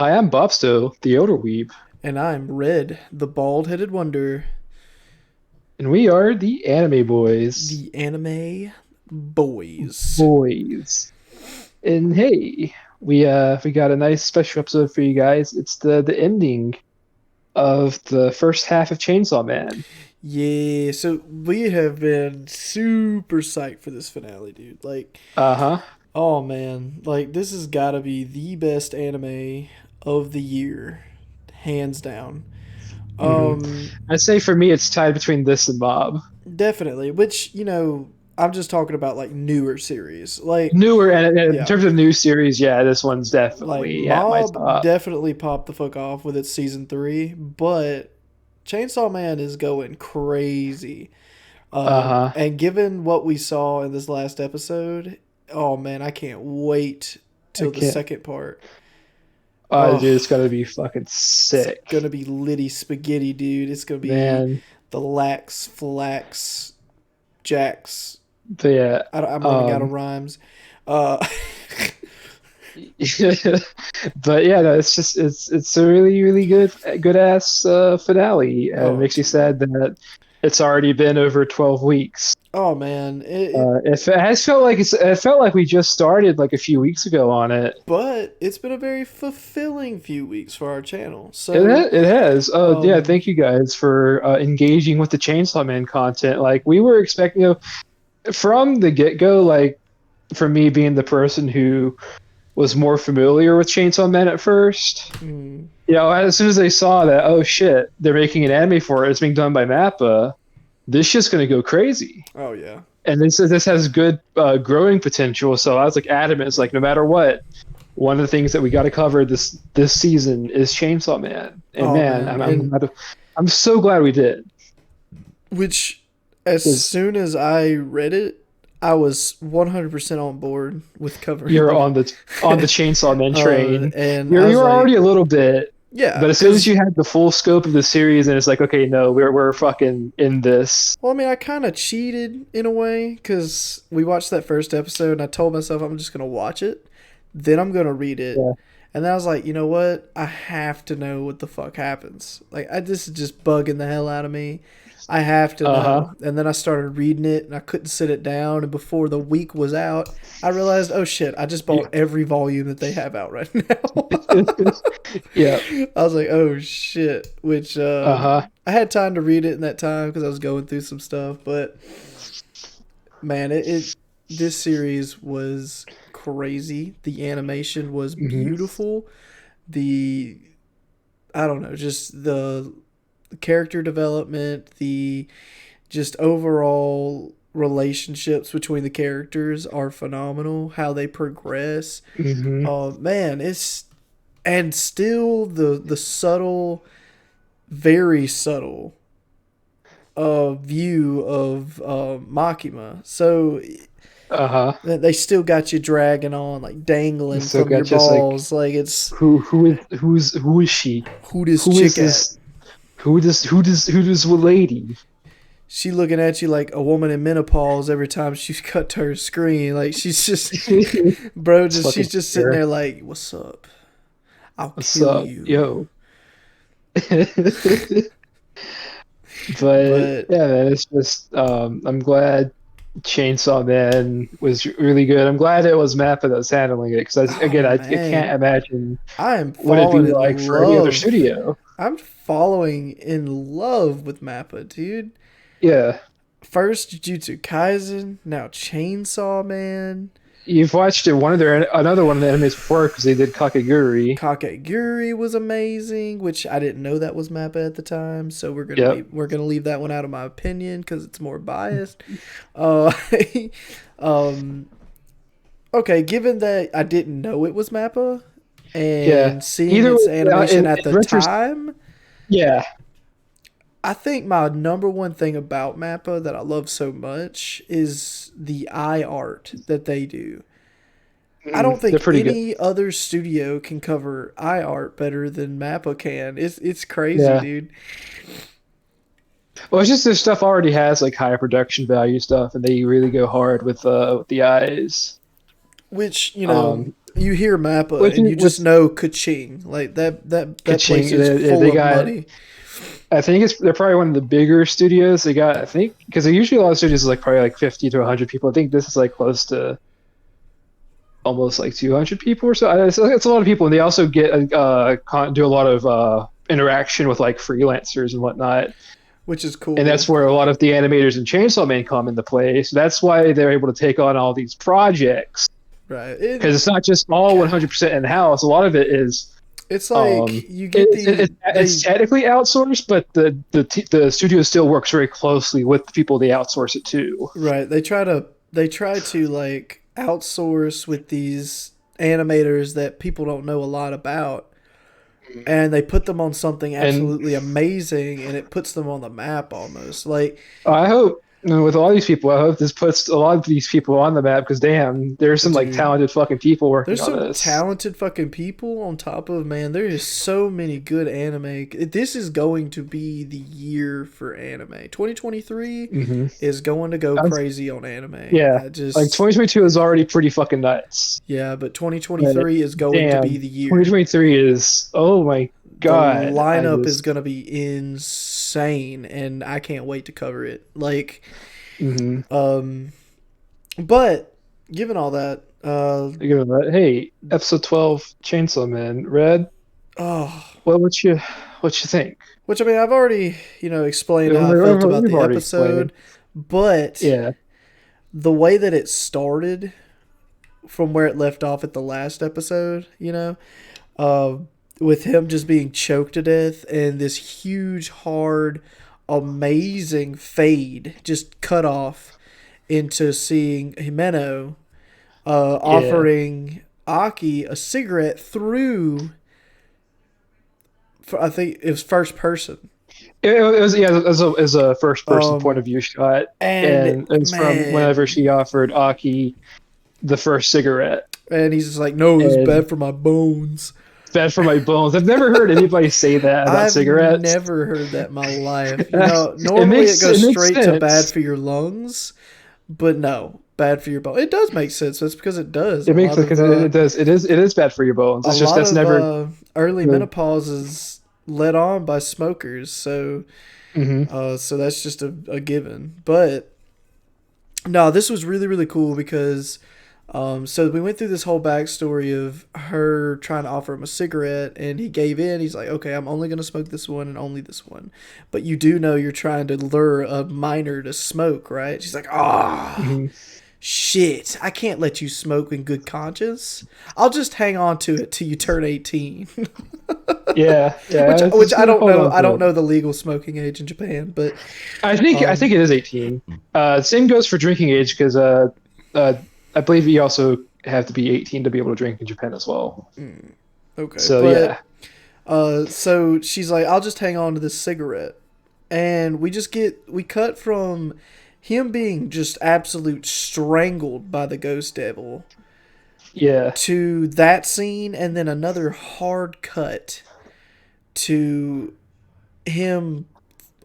Hi, I'm Bopsto, the Elder Weeb, And I'm Red, the bald headed wonder, and we are the Anime Boys. the anime boys. Boys. And hey, we got a nice special episode for you guys. It's the ending of the first half of Chainsaw Man. Yeah, so we have been super psyched for this finale, dude. Like, Uh-huh. oh man, like this has got to be the best anime of the year, hands down. hmm Um, I'd say for me it's tied between this and Mob. Definitely. Which I'm just talking about like newer series, like Newer and in yeah. terms of new series, yeah, this one's Like definitely at my Mob top. definitely popped the fuck off with its season 3, but Chainsaw Man is going crazy. Uh-huh. And given what we saw in this last episode, oh man, I can't wait I till the can't. second part. Dude, Oh, it's gotta be fucking it's sick. gonna be litty spaghetti, dude. It's gonna be Man. the lax, flax, jacks. But yeah. I'm running out of Um rhymes. Uh, but yeah, no, it's a really good ass finale, and it oh, makes me dude. sad that it's already been over 12 weeks. Oh man, it It has felt like it felt like we just started like a few weeks ago on it. but it's been a very fulfilling few weeks for our channel. So, It has. Oh yeah, um, thank you guys for engaging with the Chainsaw Man content. Like we were expecting, from the get go. Like for me being the person who was more familiar with Chainsaw Man at first. mm, As soon as they saw that, oh shit, they're making an anime for it. It's being done by Mappa. This shit's gonna go crazy, oh yeah, and this has good growing potential. So I was like adamant. It's like no matter what, one of the things that we got to cover this season is Chainsaw Man. And oh man, man, and I'm so glad we did which as because soon as I read it, I was 100% on board with covering you're the, on the Chainsaw Man train. and I was You're like, already a little bit, yeah, but as soon as because you had the full scope of the series, and it's like, okay, no, we're fucking in this. well, I mean, I kind of cheated in a way because we watched that first episode, and I told myself I'm just gonna watch it, then I'm gonna read it. Yeah. And then I was like, you know what? I have to know what the fuck happens. Like, this is just bugging the hell out of me. I have to Uh huh. know. And then I started reading it and I couldn't sit it down. And before the week was out, I realized, oh shit, I just bought every volume that they have out right now. Yeah. I was like, oh shit. Which, Uh huh. I had time to read it in that time because I was going through some stuff. But man, this series was crazy. The animation was hmm beautiful. The I don't know, just the character development, the just overall relationships between the characters are phenomenal. How they progress, hmm man, it's and still the subtle, very subtle view of Makima. So Uh huh. they still got you dragging on, like dangling So from your got just like balls. Like it's who is she? who this Who is chick at? this? Who does lady? She looking at you like a woman in menopause every time she cut to her screen. Like she's just, bro, It's just she's fucking just sitting fair. there like, "What's up? I'll What's kill up, you." yo? But But yeah, man, it's just I'm glad Chainsaw Man was really good. I'm glad it was Mappa that was handling it because oh I can't man, imagine I am what it'd be falling like in for any other love. studio. I'm falling in love with Mappa, dude. Yeah, First Jujutsu Kaisen, now Chainsaw Man. you've watched it, one of their another one of the animes before because they did Kakegurui. Kakegurui was amazing, which I didn't know that was Mappa at the time. So Yep. we're gonna leave that one out of my opinion because it's more biased. Uh, um, okay, given that I didn't know it was Mappa Yeah. and seeing Either its way, animation in at the retros, time, yeah. I think my number one thing about Mappa that I love so much is the eye art that they do. I don't They're think pretty good. any other studio can cover eye art better than Mappa can. It's crazy, Yeah. dude. Well, it's just their stuff already has like high production value stuff, and they really go hard with the eyes. Which Um, You hear Mappa Which and you which just know ka-ching. Like that place Kaching, is full they of got. money. I think they're probably one of the bigger studios. They got, I think, because usually a lot of studios is like probably like 50 to 100 people. I think this is like close to almost like 200 people or so. It's a lot of people, and they also get do a lot of interaction with like freelancers and whatnot. Which is And cool. that's where a lot of the animators and Chainsaw Man come into play. So that's why they're able to take on all these projects, Right. because it's not just all 100% in house. A lot of it is It's like um, you get it's technically outsourced, but the studio still works very closely with the people they outsource it to. right. They try to like outsource with these animators that people don't know a lot about, and they put them on something And absolutely amazing, and it puts them on the map almost. Like I hope, with all these people, I hope this puts a lot of these people on the map, because damn, there's some like dude, talented fucking people working there's on some this. talented fucking people on top of, man, there is so many good anime. This is going to be the year for anime. 2023 Hmm. is going to go crazy on anime. Yeah, I like just 2022 is already pretty fucking nuts. Yeah, but But 2023 is going to be damn, the year. 2023 is, oh my The god, I lineup is just. going to be insane, and I can't wait to cover it. Like, Hmm. um, but given all that, Hey, episode 12, Chainsaw Man, Red. oh, Well, what you think? which I mean, I've already explained We've, how I felt about we've the already explained. episode, but Yeah, the way that it started from where it left off at the last episode, uh, with him just being choked to death and this huge, hard, amazing fade just cut off into seeing Himeno yeah. offering Aki a cigarette through, I think it was first person. It was, yeah, it was a first person point of Um, view shot, and and it's from whenever man, she offered Aki the first cigarette. and he's just like, no, it's And bad for my bones. it's bad for my bones. I've never heard anybody say that about I've cigarettes. never heard that in my life. It Normally it makes goes it makes straight to bad sense. for your lungs, but no, bad for your bone. It does make sense. That's because it does. It makes it, because it does, it is bad for your bones. A It's just lot that's of never. early The. menopause is led on by smokers, so Hmm. so that's just a given. But no, this was really really cool because so we went through this whole backstory of her trying to offer him a cigarette, and he gave in. He's like, okay, I'm only going to smoke this one and only this one. But you do know you're trying to lure a minor to smoke, right? She's like, ah, Hmm. shit, I can't let you smoke in good conscience. I'll just hang on to it till you turn 18. Yeah, yeah. which I don't Hold know. on I to don't it. know the legal smoking age in Japan, but I think it is 18. Same goes for drinking age, because uh, I believe you also have to be 18 to be able to drink in Japan as well. okay. So yeah, But so she's like, I'll just hang on to this cigarette. And we cut from him being just absolute strangled by the ghost devil yeah, to that scene, and then another hard cut to him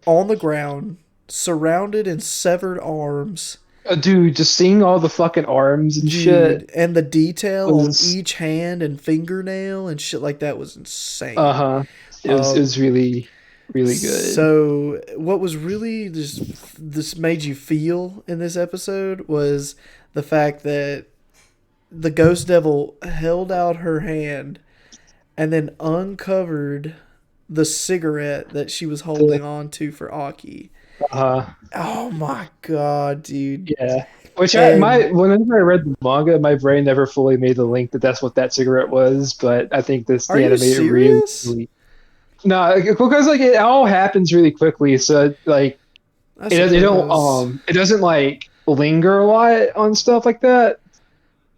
on the ground, surrounded in severed arms. dude, just seeing all the fucking arms and shit Dude, and the detail on was, each hand and fingernail and shit like that was insane. uh-huh. It Um, was really really good. So, what was really just this made you feel in this episode was the fact that the ghost devil held out her hand and then uncovered the cigarette that she was holding on to for Aki. Uh, Oh my god, dude! yeah. Which And whenever I read the manga, my brain never fully made the link that that's what that cigarette was. But I think are the you animated really, serious? really. No, because like it all happens really quickly, so like I suppose. it doesn't like linger a lot on stuff like that.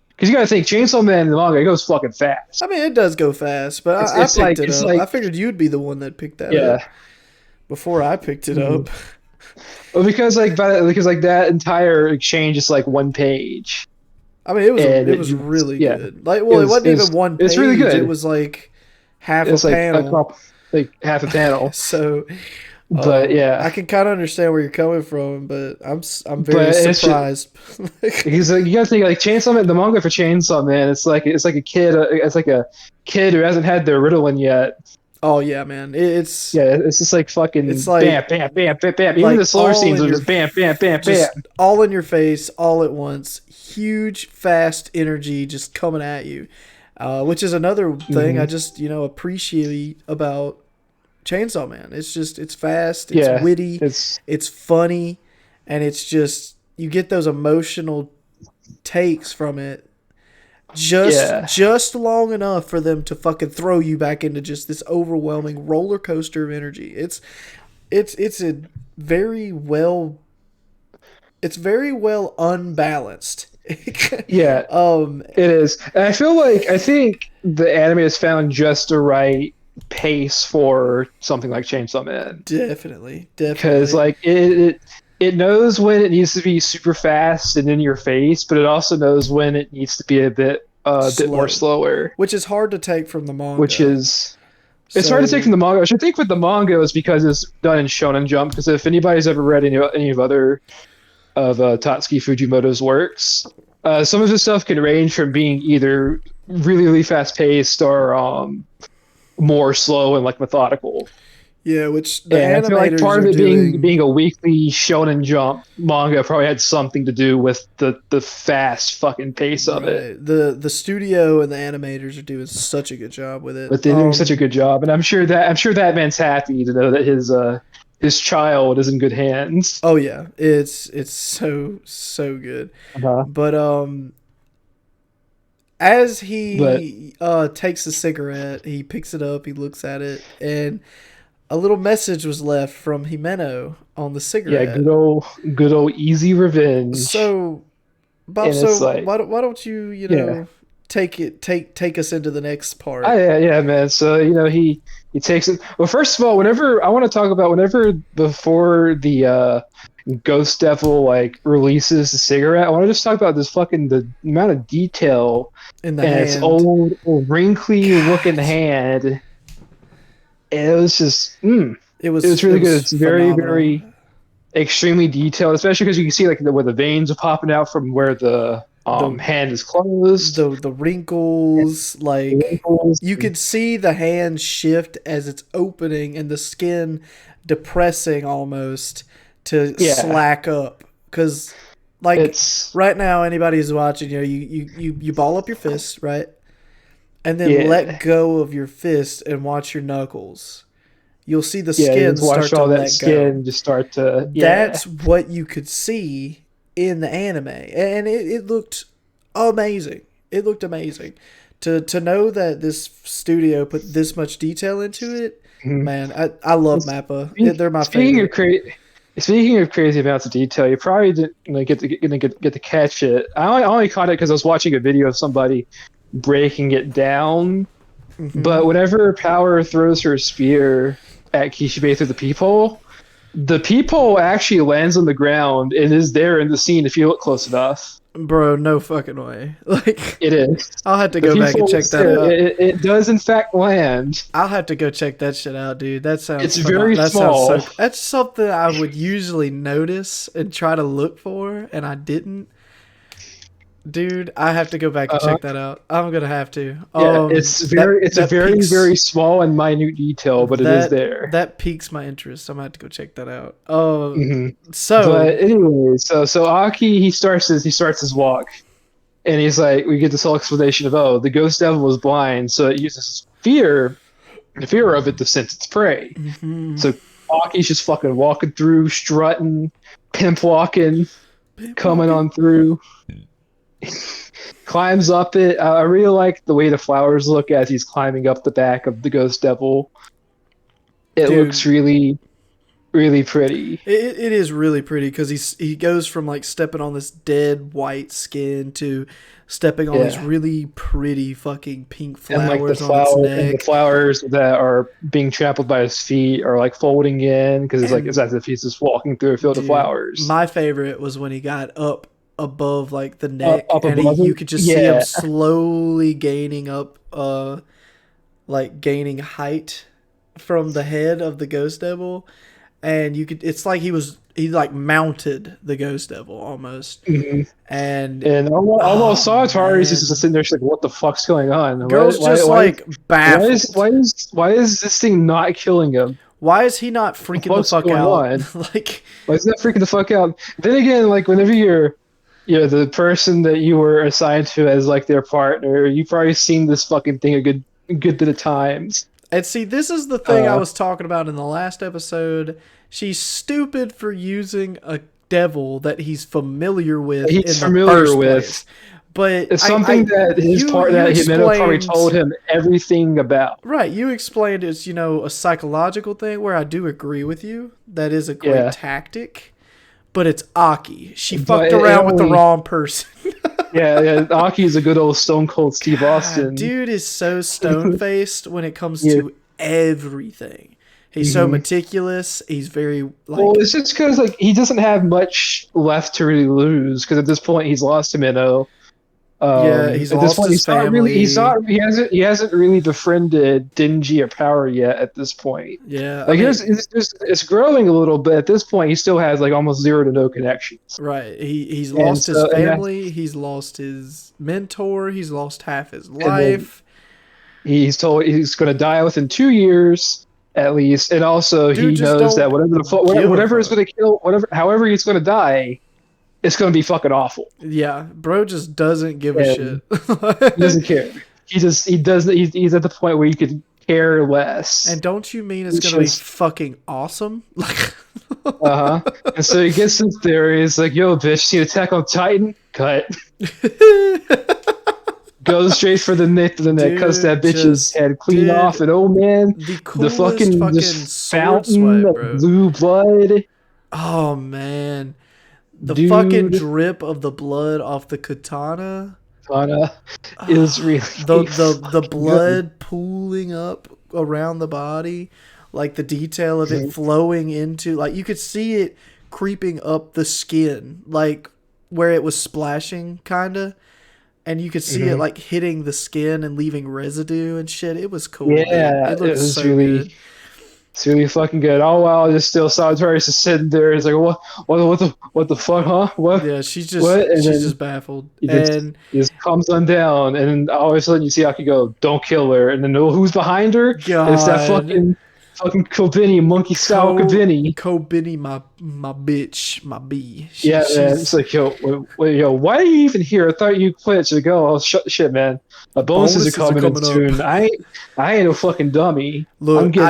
Because you gotta think, Chainsaw Man in the manga, it goes fucking fast. I mean, it does go fast, but I It's picked like it it's up. I like figured you'd be the one that picked that yeah. up before I picked it Mhm. up. Well, because like that entire exchange is like one page, I mean, and it was really yeah, good. Like, well, it wasn't even one it's really page. It good. was like half a It's like panel. like half a panel. So, But I yeah, can kind of understand where you're coming from, but I'm very but it's just, surprised. he's like, you gotta think like Chainsaw Man, the manga for Chainsaw Man. It's like a kid. It's like a kid who hasn't had their Ritalin yet. Oh yeah, man. Yeah, it's just like It's fucking bam, like bam, bam, bam, bam. Even the like slower all scenes in are your just bam, bam, bam, bam. just all in your face, all at once. Huge, fast energy just coming at you, which is another thing I Hmm. just appreciate about Chainsaw Man. It's fast, it's Yeah, witty, it's it's funny, and it's just you get those emotional takes from it yeah, just long enough for them to fucking throw you back into just this overwhelming roller coaster of energy. It's a very well it's very well unbalanced. yeah. um It is. And I think the anime has found just the right pace for something like Chainsaw Man. Definitely, Because definitely like it knows when it needs to be super fast and in your face, but it also knows when it needs to be a bit more slow, slower, which is hard to take from the which manga. is it's hard to take from So the manga. Which I think with the manga is because it's done in Shonen Jump. Because if anybody's ever read any of other of Tatsuki Fujimoto's works, some of his stuff can range from being either really really fast paced or more slow and like methodical. yeah, which the And I feel like animators part are of it doing. being a weekly Shonen Jump manga probably had something to do with the fast fucking pace of it. Right. The studio and the animators are doing such a good job with it. But they're doing such a good job, and I'm sure that man's happy to know that his child is in good hands. Oh yeah, it's so good. Uh-huh. But as But he takes the cigarette, he picks it up, he looks at it, and a little message was left from Himeno on the yeah, cigarette. good old easy revenge, So, Bob, and it's so like why don't you yeah. take us into the next Oh, part? yeah, man. So he takes it. Well, first of all, whenever I want to talk about whenever before the Ghost Devil like releases the cigarette, I want to just talk about this fucking the amount of detail In the in its hand. old wrinkly looking God, hand. And it was just it was it really good. was It's very phenomenal. very extremely detailed, especially because you can see like where the veins are popping out from where the The hand is closed. the wrinkles, The like wrinkles. you could see the hand shift as it's opening and the skin depressing almost to Yeah, slack up, because like it's right now anybody who's watching, you ball up your fists, right, and then let yeah. go of your fist and watch your knuckles. You'll see the Yeah, you skin just watch start to all that let go. skin just start to yeah. That's what you could see in the anime, and it looked amazing. It looked amazing. To know that this studio put this much detail into it, Mhm. man. I love Mappa. They're my Speaking of favorite. speaking of crazy amounts of detail, you probably didn't get to catch it. I only caught it because I was watching a video of somebody breaking it down. Hmm. But whenever Power throws her spear at Kishibe through the peephole actually lands on the ground and is there in the scene if you look close enough. Bro, no fucking way. Like, It is. I'll have to The go back and peephole check is that there. out. It does in fact land. I'll have to go check that shit out, dude. That sounds It's phenomenal. very That sounds so. small. That's something I would usually notice and try to look for, and I didn't. Dude, I have to go back and Uh, check that out. I'm gonna have to. yeah, it's a That very piques very small and minute detail, but it is there. that piques my interest. I'm gonna have to go check that out. Hmm. So But anyway, so Aki he starts his walk, and he's like, we get this whole explanation of the ghost devil was blind, so it uses the fear of it to sense its prey. mhm. So Aki's just fucking walking through, strutting, pimp walking, Pimp coming walking. on through. Climbs up it. I really like the way the flowers look as he's climbing up the back of the ghost devil. It looks Dude, really, really pretty. it is really pretty because he goes from like stepping on this dead white skin to stepping on these Yeah. really pretty fucking pink And like flowers on its the neck. flowers that are being trampled by his feet are like folding in because it's And as if he's just walking through a field of dude, flowers. my favorite was when he got up above like the neck Up and above you it, could just see him yeah, slowly gaining up like gaining height from the head of the ghost devil, and it's like he like mounted the Ghost Devil almost. Mm-hmm. And almost saw Atari is man, just sitting there, she's like, "What the fuck's going on? girl's just like baffled. Why is this thing not killing him? Why is he not freaking the fuck out? Like, why is that freaking the fuck out?" Then again, like whenever you're the person that you were assigned to as like their partner, you've probably seen this fucking thing a good bit of times. And see, this is the thing I was talking about in the last episode. She's stupid for using a devil that he's familiar with. But it's something that Himeno probably told him everything about. Right, you explained it's a psychological thing, where I do agree with you. That is a great tactic, but it's Aki. She fucked around with the wrong person. yeah, Aki is a good old Stone Cold Steve Austin. Dude is so stone faced when it comes to everything. He's so meticulous. He's very well. It's just because like he doesn't have much left to really lose, because at this point he's lost Himeno. He's lost his family. He hasn't really befriended Denji or Power yet at this point. Yeah, like it's growing a little bit. At this point, he still has like almost zero to no connections. Right. He's lost his family. He's lost his mentor. He's lost half his life. He's told he's going to die within 2 years at least, and also he knows that whatever is going to kill however he's going to die. It's going to be fucking awful. Yeah, bro just doesn't give a shit. He doesn't care. He's at the point where he could care less. And don't you mean it's going to be fucking awesome? And so he gets his theory. He's like, "Yo, bitch, see Attack on Titan? Cut." Goes straight for the neck, cuts that bitch's head clean off, and oh man, the fucking fountain of blue blood. Oh man. The fucking drip of the blood off the katana is really the blood pooling up around the body, like the detail of it flowing into, like you could see it creeping up the skin, like where it was splashing kinda, and you could see it like hitting the skin and leaving residue and shit. It was cool. Yeah, it looked so good. It's really fucking good. Oh wow, just still Solitarius is sitting there. He's like, what the fuck, huh? What? Yeah, she's just baffled. He just comes on down, and all of a sudden you see Aki go, "Don't kill her," and then who's behind her? God. It's that fucking Kobeni, monkey style Kobeni. Kobeni, my bitch, my bee. Man. It's like, yo, why are you even here? I thought you quit. So go, oh shit, man. My bonuses are coming in soon. I ain't no fucking dummy. Look, I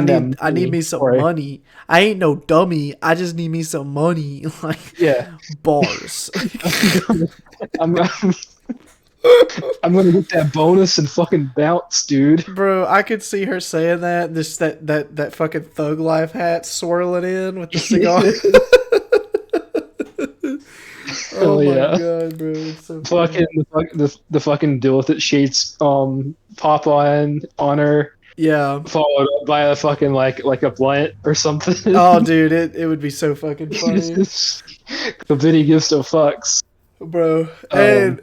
need me some money. I ain't no dummy. I just need me some money. Like, bars. I'm gonna get that bonus and fucking bounce, dude. Bro, I could see her saying that. Just that fucking thug life hat swirling in with the cigar. Oh my god, bro! It's so funny. The fucking deal with it. Shades pop on her. Yeah. Followed up by a fucking like a blunt or something. Oh, dude, it would be so fucking funny. The video gives no fucks. Bro, and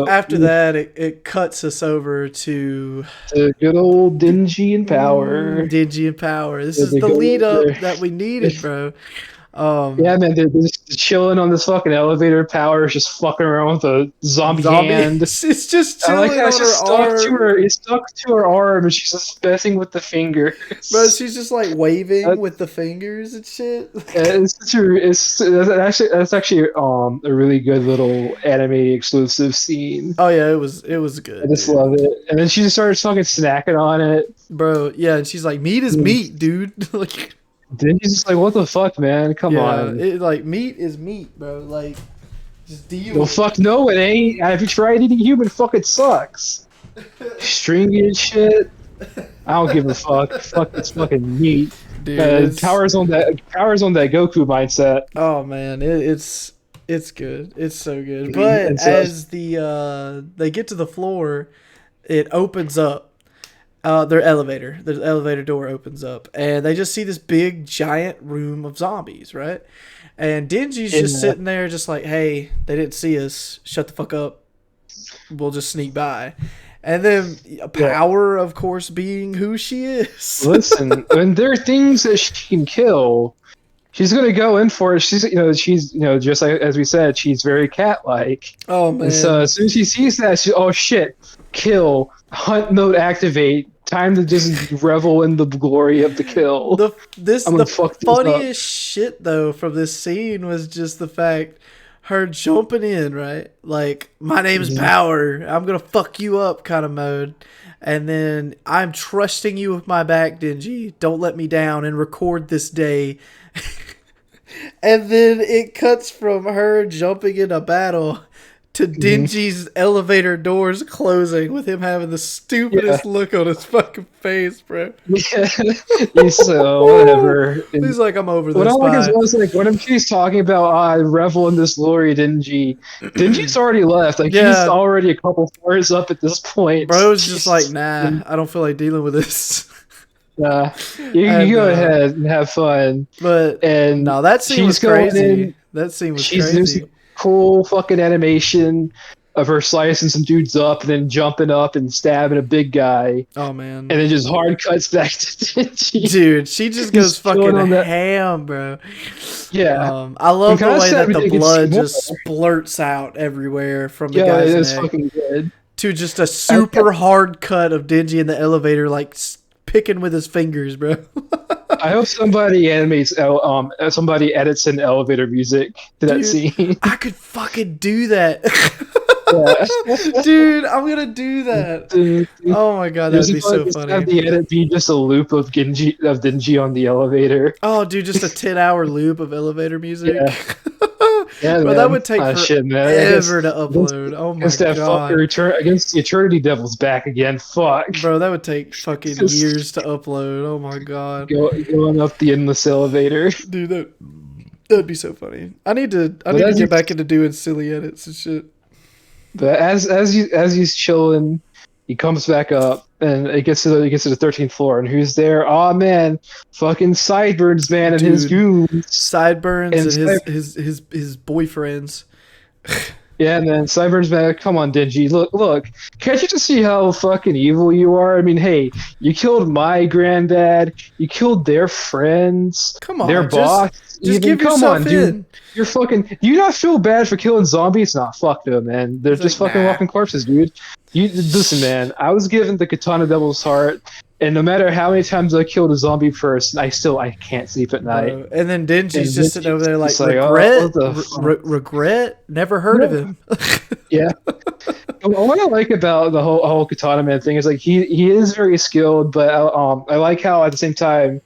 after that, it cuts us over to good old Denji and Power. Denji and Power. This is the lead up that we needed, bro. Yeah, man, they're just chilling on this fucking elevator. Power is just fucking around with a zombie hand. It's just chilling on her arm. It's stuck to her arm, and she's just messing with the fingers. Bro, she's just like waving with the fingers and shit. Yeah, that's actually a really good little anime exclusive scene. Oh yeah, it was good. I just love it. And then she just started fucking snacking on it, bro. Yeah, and she's like, "Meat is meat, dude." Like. Then he's just like, "What the fuck, man? Come on!" Like meat is meat, bro. Like, just deal. Well, fuck no, it ain't. Have you tried eating human? Fuck, it sucks. Stringy and shit. I don't give a fuck. Fuck, it's fucking meat. Dude, Power's on that Goku mindset. Oh man, it's good. It's so good. But as they get to the floor, it opens up. The elevator door opens up, and they just see this big, giant room of zombies, right? And Denji's just sitting there, just like, "Hey, they didn't see us. Shut the fuck up. We'll just sneak by." And then Power, of course, being who she is. Listen, when there are things that she can kill, she's gonna go in for it. She's just like as we said, she's very cat-like. Oh And so man. as soon as she sees that, oh shit, kill, hunt mode activate, time to just revel in the glory of the kill. I'm The gonna fuck this up. funniest shit though from this scene was just the fact her jumping in, right? Like, my name's Mhm. Power. I'm gonna fuck you up kind of mode. And then I'm trusting you with my back, Denji. Don't let me down and record this day. And then it cuts from her jumping in a battle to Mhm. Denji's elevator doors closing with him having the Yeah. stupidest look on his fucking face, bro. Yeah. So whatever. He's And like, I'm over what I this. like is Bye. was like when she's talking about I revel in this glory, Dingy's already left. Like he's Yeah, already a couple floors up at this point. bro's just like, He's, nah, I don't feel like dealing with this. uh, you And go ahead and have fun. but And no, that scene was she's going crazy. in. That scene was She's doing crazy. some cool fucking animation of her slicing some dudes up and then jumping up and stabbing a big guy, Oh and man, then just hard cuts back to Dingy. dude, she just goes He's fucking chilling on that. ham, bro. Yeah, I I'm love the kind of way sad that we the didn't get to see blood more. just splurts out everywhere from the Yeah, it guy's is neck fucking good. to just a super hard cut of Dingy in the elevator, like picking with his fingers, bro. I hope somebody somebody edits in elevator music to that Dude, scene. I could fucking do that. Yeah. Dude, I'm gonna do that. Oh my god, that'd be so Just have funny. the edit be just a loop of Dingy on the elevator. Oh, dude, just a 10-hour loop of elevator music. Yeah. Yeah, Bro, that man. would take Shit, man. forever to upload. Oh my Against that god. fucker against the Eternity Devil's back again. Fuck. Bro, that would take fucking Just years to upload. Oh my god. going up the endless elevator. Dude, that'd be so funny. I need to But get back into doing silly edits and shit. as he's chilling, he comes back up and it gets to the 13th floor, and who's there? Oh man, fucking Sideburns man and his Dude. goons. Sideburns and And his boyfriends. Yeah, man, Cyber's back. Come on, Dingy. Look. Can't you just see how fucking evil you are? I mean, hey, you killed my granddad. You killed their friends. Come on, their boss. just give Come yourself on, in. dude. You're fucking. Do you not feel bad for killing zombies? Nah, fuck them, man. They're He's just like, fucking nah. walking corpses, dude. You listen, man. I was given the Katana Devil's Heart, and no matter how many times I killed a zombie person, I can't sleep at night. Bro. And then Dingy's And just sitting over there like, just like, regret? what the fuck? Regret? Never heard of him. Yeah. What I like about the whole Katana Man thing is like he is very skilled, but I like how at the same time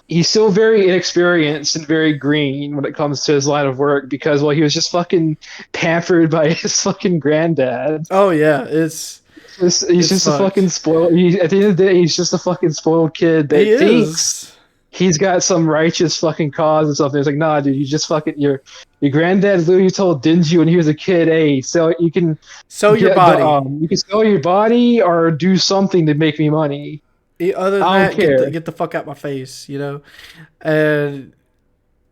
he's still very inexperienced and very green when it comes to his line of work because he was just fucking pampered by his fucking granddad. Oh yeah, He's it's just fucked. a fucking spoiled. At the end of the day, he's just a fucking spoiled kid that He thinks is. he's got some righteous fucking cause and something. It's like, nah, dude, you just fucking your granddad literally told Dingy when he was a kid, hey, so you can Sell your body. you can sell your body or do something to make me money. Other than I that, don't care. get the fuck out my face, And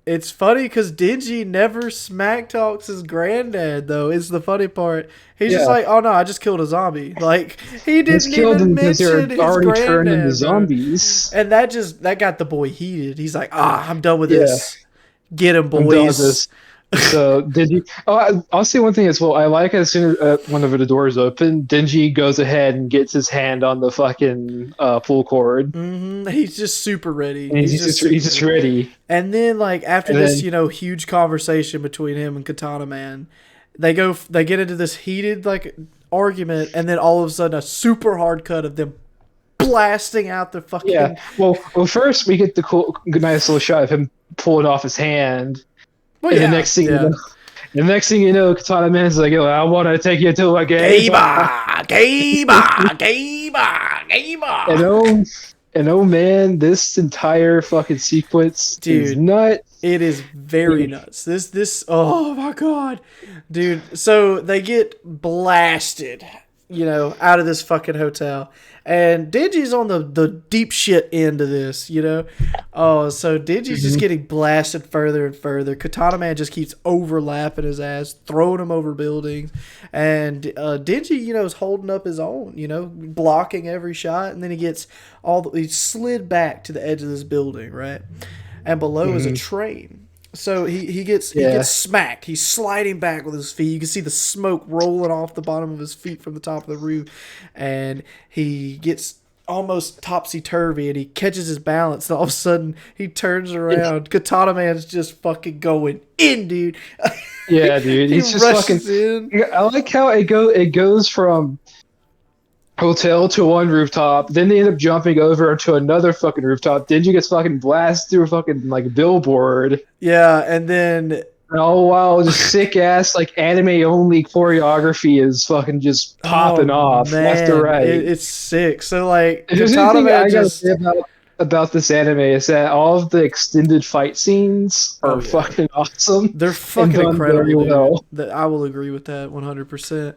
it's funny because Dingy never smack talks his granddad, though, is the funny part. He's just Yeah. like, oh no, I just killed a zombie. Like, he Just didn't killed even them because mention they're his already turned into granddad, bro. zombies. And that got the boy heated. He's like, I'm done with Yeah. this. Get him, I'm done with boys. this. So Dingy. Oh, I'll say one thing as well. I like as soon as whenever the doors open, Dingy goes ahead and gets his hand on the fucking pull cord. He's just super ready. And he's just ready. And then, like, after And this, then- huge conversation between him and Katana Man, they get into this heated, like, argument, and then all of a sudden a super hard cut of them blasting out the fucking... Yeah. Well, first we get the nice little shot of him pulling off his hand. Well, And the next thing you know, Katana Man's like, yo, I want to take you to a game. And oh man, this entire fucking sequence is Dude. nuts. It is very nuts. This oh my god. Dude, so they get blasted, out of this fucking hotel. And Dingy's on the deep shit end of this, Oh, so Dingy's just getting blasted further and further. Katana Man just keeps overlapping his ass, throwing him over buildings. And Dingy, is holding up his own, blocking every shot. And then he gets he slid back to the edge of this building, right? and below is a Hmm. train. So he gets Yeah. smacked. He's sliding back with his feet. You can see the smoke rolling off the bottom of his feet from the top of the roof, and he gets almost topsy turvy, and he catches his balance. And all of a sudden, he turns around. Katana Man's just fucking going in, dude. Yeah, dude. He He's just fucking. rushes in. I like how it goes from hotel to one rooftop, then they end up jumping over to another fucking rooftop. Denji gets fucking blasted through a fucking like billboard. Yeah, and then And all while just sick ass like anime only choreography is fucking just oh popping off left to man, right. it's sick. So like If there's Katana anything Man I gotta just say about this anime is that all of the extended fight scenes oh are yeah, fucking awesome they're and fucking done very incredible, dude. well. That I will agree with that 100%.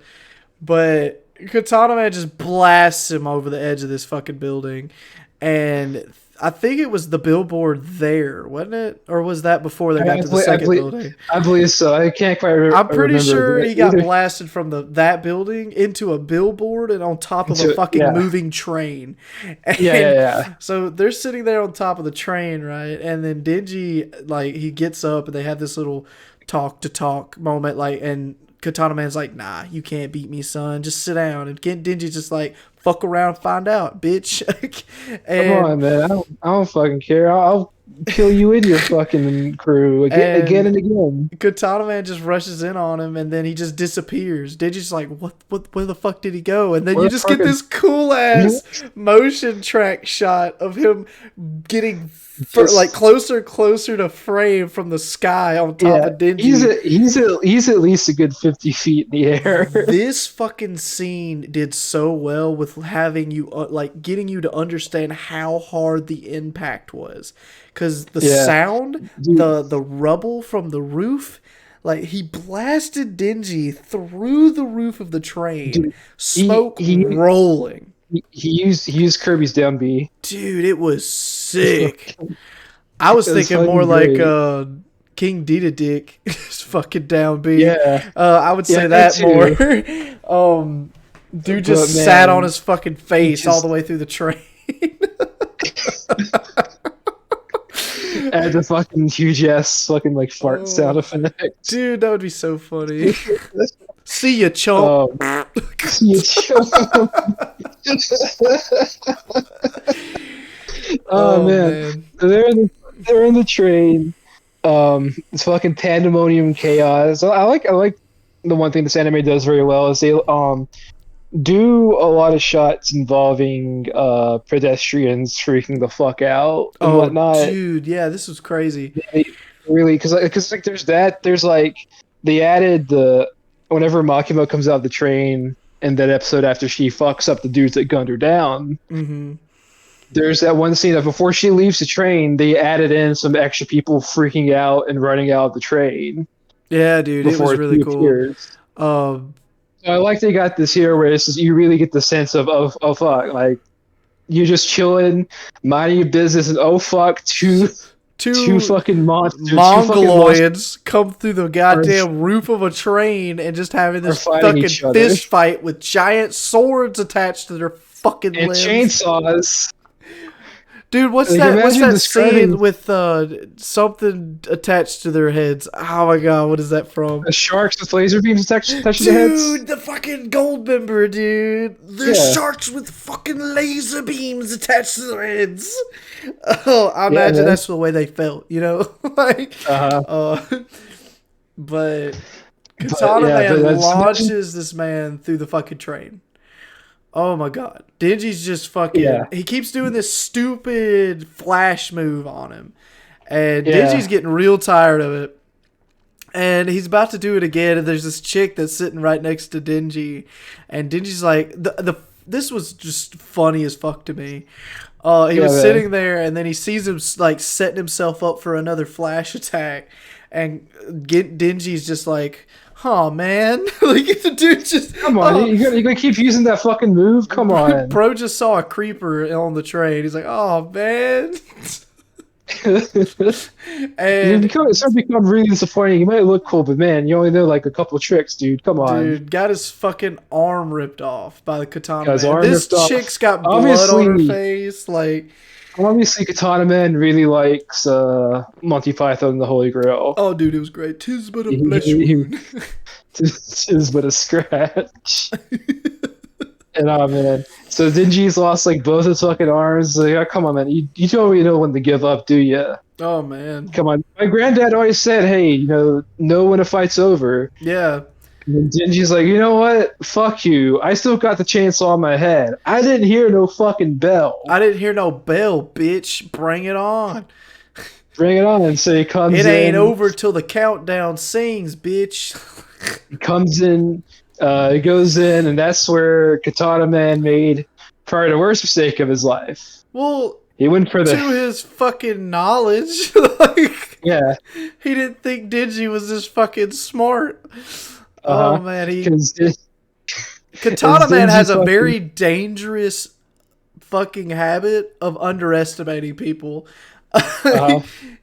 But Katana Man just blasts him over the edge of this fucking building, and I think it was the billboard there, wasn't it? Or was that before they got to the second building? I believe so. I can't quite I'm pretty remember sure he got either. blasted from that building into a billboard and on top of a Into- fucking yeah. moving train. And Yeah. so they're sitting there on top of the train, right? And then Denji, like, he gets up and they have this little talk to talk moment, like, and Katana Man's like, nah, you can't beat me, son. Just sit down. And Denji's just like, fuck around, find out, bitch. Come on, man. I don't fucking care. I'll kill you and your fucking crew again and again. Katana Man just rushes in on him, and then he just disappears. Denji's like, where the fuck did he go? And then Where you the just get fucking- this cool ass motion track shot of him getting like closer to frame from the sky on top of Denji. He's at least a good 50 feet in the air. This fucking scene did so well with having you like getting you to understand how hard the impact was, because the sound, Dude. the rubble from the roof, like he blasted Denji through the roof of the train. Dude, smoke he- rolling. He used Kirby's down B. Dude, it was sick. I was It was thinking more fucking like King Dita Dick is fucking down B. Yeah. I would say Yeah, that too. more. Dude just But, man, sat on his fucking face all just- the way through the train. Add the fucking huge ass fucking like fart Oh. sound effect. Dude, that would be so funny. See ya, chump. Oh, man. So they're in the train. It's fucking pandemonium chaos. I like the one thing this anime does very well is they do a lot of shots involving pedestrians freaking the fuck out and whatnot. Dude, yeah, this was crazy. Really, because like there's like they added the whenever Makima comes out of the train in that episode after she fucks up the dudes that gunned her down. Mm-hmm. There's that one scene that before she leaves the train, they added in some extra people freaking out and running out of the train. Yeah, dude, it was really cool. Appears. So I like they got this here where it's just, you really get the sense of fuck, like you're just chilling, minding your business, and oh fuck, two fucking monsters, Mongoloids come through the goddamn roof of a train and just having this fucking fist fight with giant swords attached to their fucking and limbs. chainsaws. Dude, what's that scene with something attached to their heads? Oh my god, what is that from? Sharks with laser beams attached to their heads? Dude, the fucking gold member, dude. There's sharks with fucking laser beams attached to their heads. Oh, I imagine that's the way they felt, you know? Like, but Katana Man launches this man through the fucking train. Oh my god. Denji's just fucking... He keeps doing this stupid flash move on him. And Denji's getting real tired of it. And he's about to do it again. And there's this chick that's sitting right next to Denji. And Denji's like... This was just funny as fuck to me. He was sitting there and then he sees him like setting himself up for another flash attack. And Denji's just like... Oh man, like the dude just come on, you gonna keep using that fucking move? Come on, bro. Just saw a creeper on the train. He's like, oh man, and it's starting to become really disappointing. You might look cool, but man, you only know like a couple tricks, dude. Come on, dude. Got his fucking arm ripped off by the katana. Man. This chick's got blood on her face, like. Obviously, Katana Man really likes Monty Python and the Holy Grail. Oh, dude, it was great. 'Tis but a He, flesh he, wound. is but a scratch. And man, so Denji's lost like both his fucking arms. Like, oh, come on, man, you don't really know when to give up, do you? Oh man. Come on, my granddad always said, "Hey, know when a fight's over." Yeah. And Denji's like, you know what? Fuck you. I still got the chainsaw on my head. I didn't hear no fucking bell. I didn't hear no bell, bitch. Bring it on. Bring it on. And so he comes It in. ain't over till the countdown sings, bitch. He comes in. He goes in, and that's where Katana Man made probably the worst mistake of his life. Well, He went for to the his fucking knowledge, like, yeah. he didn't think Denji was this fucking smart. Oh man, Katana Man has a very dangerous fucking habit of underestimating people.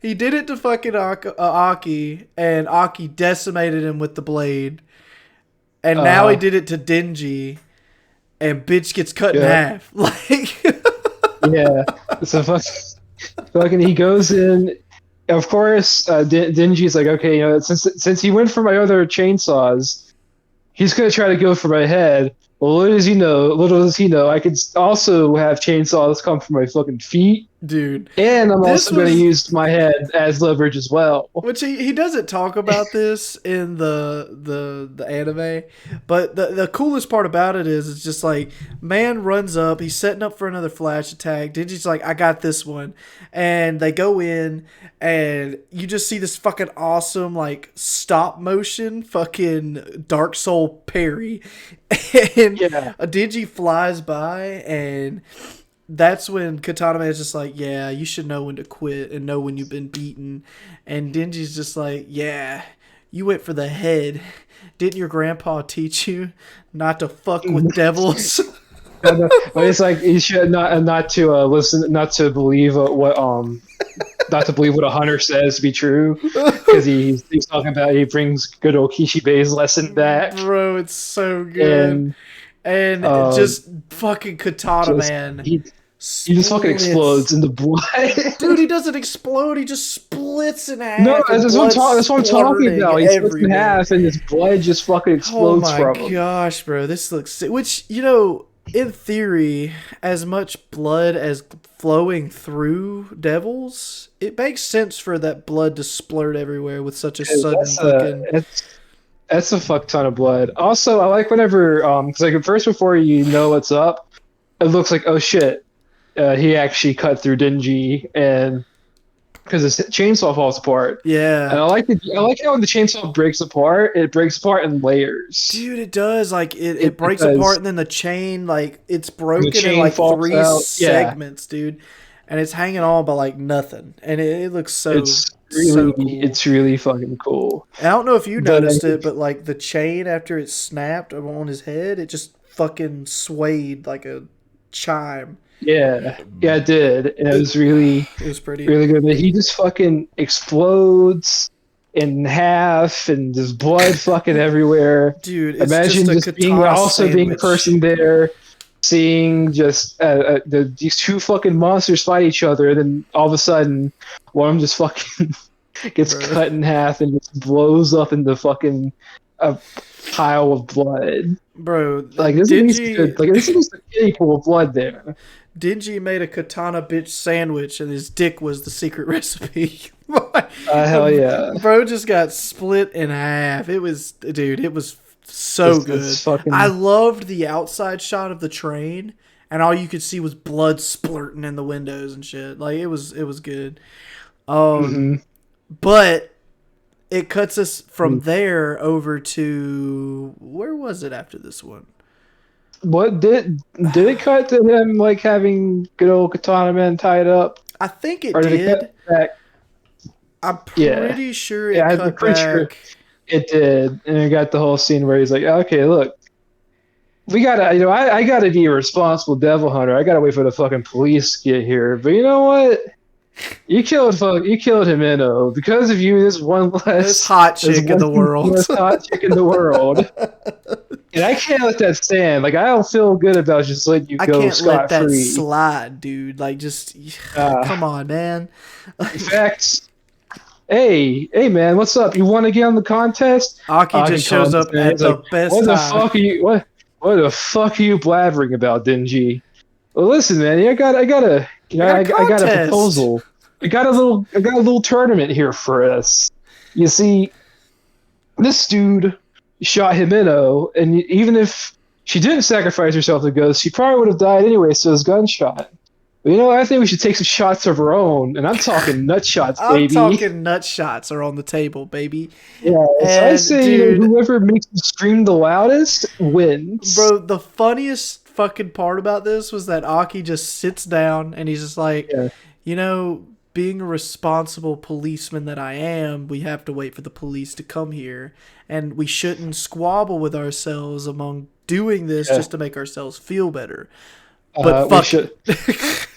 He did it to fucking Aki, and Aki decimated him with the blade. And now he did it to Denji, and bitch gets cut in half. Like, yeah. So fucking he goes in. Of course, Denji's like, okay, since he went for my other chainsaws, he's gonna try to go for my head. Well, little does he know, I could also have chainsaws come from my fucking feet. dude. And I'm also going to use my head as leverage as well. Which he doesn't talk about this in the anime, but the coolest part about it is it's just like, man runs up, he's setting up for another flash attack. Denji's like, I got this one, and they go in, and you just see this fucking awesome like stop motion fucking Dark Soul parry, and Denji flies by, and that's when Katana Man is just like, yeah, you should know when to quit and know when you've been beaten. And Denji's just like, yeah, you went for the head. Didn't your grandpa teach you not to fuck with devils? It's like you should not to listen, not to believe not to believe what a hunter says to be true, because he's talking about, he brings good old Kishibe's lesson back. Bro, it's so good. And just fucking Katana Man. He just fucking explodes in the blood. Dude, he doesn't explode. He just splits in half. No, that's what I'm talking about. He splits in half, and his blood just fucking explodes from him. Oh my gosh, bro. This looks sick. Which, in theory, as much blood as flowing through devils, it makes sense for that blood to splurt everywhere with such a sudden fucking... That's a fuck ton of blood. Also, I like whenever, because like at first before you know what's up, it looks like, oh shit, he actually cut through Denji, and because his chainsaw falls apart. Yeah, and I like how when the chainsaw breaks apart, it breaks apart in layers. Dude, it does. Like it breaks apart, and then the chain, like, it's broken in like 3 segments, dude, and it's hanging on by like nothing, and it looks so. So cool. It's really fucking cool. I don't know if you noticed it, but like the chain after it snapped on his head, it just fucking swayed like a chime. Yeah, it did. And it was pretty really good. But he just fucking explodes in half, and there's blood fucking everywhere. Dude, it's imagine just being a person there, seeing just these two fucking monsters fight each other, and then all of a sudden one of them just fucking gets cut in half and just blows up into fucking a pile of blood. Bro, like this is good. Like this is a kitty pool of blood there. Denji made a katana bitch sandwich, and his dick was the secret recipe. Hell yeah. Bro just got split in half. It was so good. I loved the outside shot of the train, and all you could see was blood splurting in the windows and shit. Like, it was good. But it cuts us from there over to, where was it after this one? What did it cut to him like having good old Katana Man tied up? I think it did. It cut back? I'm pretty sure it cut back. Sure it did, and it got the whole scene where he's like, "Okay, look, we gotta, I gotta be a responsible devil hunter. I gotta wait for the fucking police to get here. But you know what? You killed Himeno. Because of you, there's one less hot chick in the world. Hot chick in the world." And I can't let that stand. Like, I don't feel good about just letting you I go can't let scot that free. slide, dude. Like, just come on, man. In fact, hey, man, what's up? You want to get on the contest? Aki just Aki shows comes up in. at He's the like, best "What the time. fuck are you? What the fuck are you blabbering about, Dingy?" Well, listen, man, I got a I got a contest. proposal. I got a little tournament here for us. You see, this dude shot Himeno, and even if she didn't sacrifice herself to Ghost, she probably would have died anyway. So it's gunshot. But, I think we should take some shots of our own, and I'm talking nut shots, I'm baby. talking nut shots are on the table, baby. Yeah, so I And say, dude, whoever makes you scream the loudest wins. bro, the funniest fucking part about this was that Aki just sits down and he's just like, Yeah, you know, being a responsible policeman that I am, we have to wait for the police to come here. And we shouldn't squabble with ourselves among doing this yeah. just to make ourselves feel better. But We fuck should. it.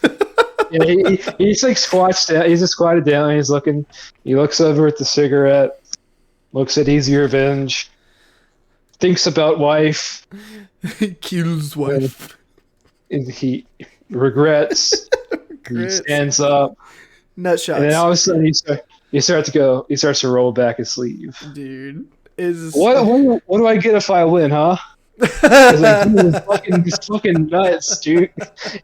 Yeah, he's like squatched down. He's just squatted down. And he's looking. He looks over at the cigarette. Looks at Easy Revenge. Thinks about wife. Kills And wife. he regrets. He Grits. stands up, Nut and then shots. all of a sudden he starts to go. He starts to roll back his sleeve. Dude. Is What do I get if I win, huh? It's like, dude, his fucking nuts, dude.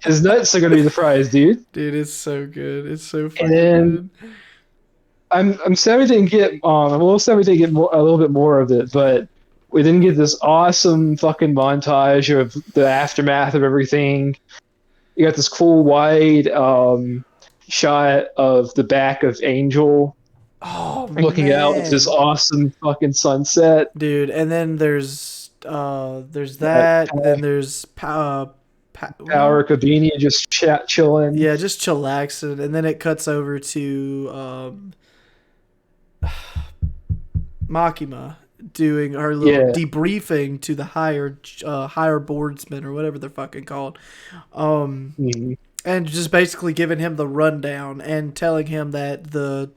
His nuts are gonna be the prize, dude. Dude, it's so good. It's so And fucking then good. I'm sad we didn't get I'm a little sad we didn't get a little bit more of it, but we didn't get this awesome fucking montage of the aftermath of everything. You got this cool wide shot of the back of Angel Oh looking out at this man. awesome fucking sunset. Dude, and then there's That that, then there's Power Kabini just chilling. yeah, just chillaxing, and then it cuts over to Makima doing her little Yeah, debriefing to the higher boardsmen or whatever they're fucking called. Um mhm, and just basically giving him the rundown and telling him that the